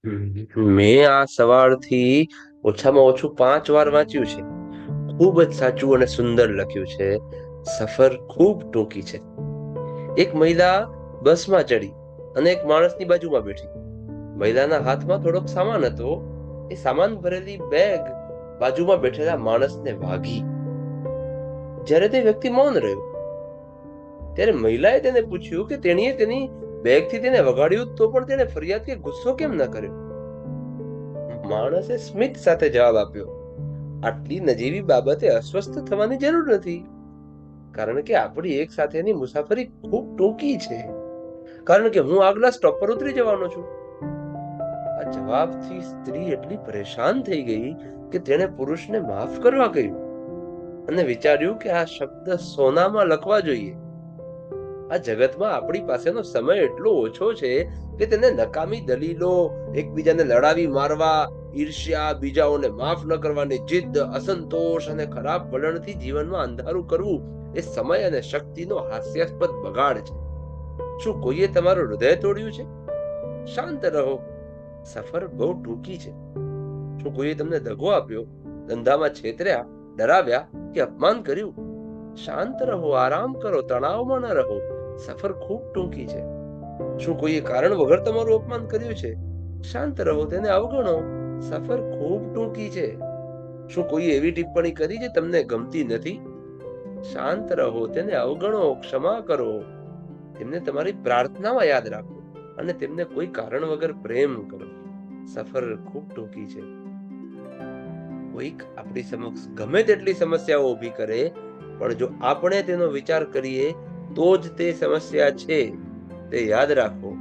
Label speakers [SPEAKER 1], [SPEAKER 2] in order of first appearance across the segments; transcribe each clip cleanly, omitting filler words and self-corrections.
[SPEAKER 1] મેં આ સવારથી ઓછામાં ઓછું 5 વાર વાંચ્યું છે. ખૂબ જ સાચું અને સુંદર લખ્યું છે. સફર ખૂબ ટૂંકી છે. એક મહિલા બસમાં ચડી અને એક માણસની બાજુમાં બેઠી. મહિલાના હાથમાં થોડોક સામાન હતો. એ સામાન ભરેલી બેગ બાજુમાં બેઠેલા માણસને વાગી. જ્યારે તે વ્યક્તિ મૌન રહ્યો, ત્યારે મહિલાએ તેને પૂછ્યું કે તેણીએ તેની બેગથી તેને વગાડ્યું તો પણ તેને ફરિયાદ કે ગુસ્સો કેમ ન કર્યો. માણસે સ્મિત સાથે જવાબ આપ્યો, આટલી નજીવી બાબતે અસ્વસ્થ થવાની જરૂર નથી, કારણ કે આપણી એક સાથેની મુસાફરી ખૂબ ટૂંકી છે. કારણ કે હું આગલા સ્ટોપ પર ઉતરી જવાનો છું. આ જવાબથી સ્ત્રી એટલી પરેશાન થઈ ગઈ કે તેણે પુરુષને માફ કરવા કહ્યું અને વિચાર્યું કે આ શબ્દ સોનામાં લખવા જોઈએ. આ જગતમાં આપણી પાસેનો સમય એટલો ઓછો છે કે તેને નકામી દલીલો, એકબીજાને લડાવી મારવા, ઈર્ષ્યા, બીજાઓને માફ ન કરવાની જીદ, અસંતોષ અને ખરાબ વલણથી જીવનમાં અંધારું કરવું એ સમય અને શક્તિનો હાસ્યાસ્પદ બગાડ છે. શું કોઈએ તમારું હૃદય તોડ્યું છે? શાંત રહો. સફર બહુ ટૂંકી છે. શું કોઈએ તમને દગો આપ્યો, ધંધામાં છેતર્યા, ડરાવ્યા કે અપમાન કર્યું? શાંત રહો, આરામ કરો, તણાવમાં ન રહો. સફર ખૂબ ટૂંકી છે. શું કોઈએ કારણ વગર તમારું અપમાન કર્યું છે? શાંત રહો, તેને અવગણો. સફર ખૂબ ટૂંકી છે. શું કોઈએ એવી ટિપ્પણી કરી જે તમને ગમતી નથી? શાંત રહો, તેને અવગણો, ક્ષમા કરો. તેમને તમારી પ્રાર્થનામાં યાદ રાખો અને તેમને કોઈ કારણ વગર પ્રેમ કરો. સફર ખૂબ ટૂંકી છે. કોઈક આપણી સમક્ષ ગમે તેટલી સમસ્યાઓ ઊભી કરે, પણ જો આપણે તેનો વિચાર કરીએ તો જ તે સમસ્યા છે, તે યાદ રાખો.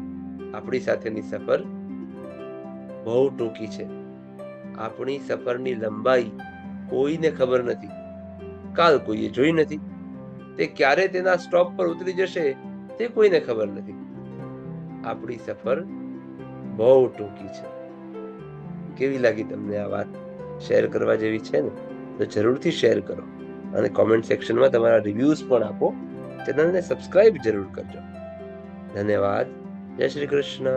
[SPEAKER 1] આપણી સાથેની સફર બહુ ટૂંકી છે. આપણી સફરની લંબાઈ કોઈને ખબર નથી. કાલ કોઈએ જોઈ નથી. તે ક્યારે તેના સ્ટોપ પર ઉતરી જશે તે કોઈને ખબર નથી. આપણી સફર બહુ ટૂંકી છે. કેવી લાગી તમને આ વાત? શેર કરવા જેવી છે ને? તો જરૂરથી શેર કરો અને કોમેન્ટ સેક્શનમાં તમારા રિવ્યુઝ પણ આપો. ચેનલને સબસ્ક્રાઇબ જરૂર કરજો. ધન્યવાદ. જય શ્રી કૃષ્ણ.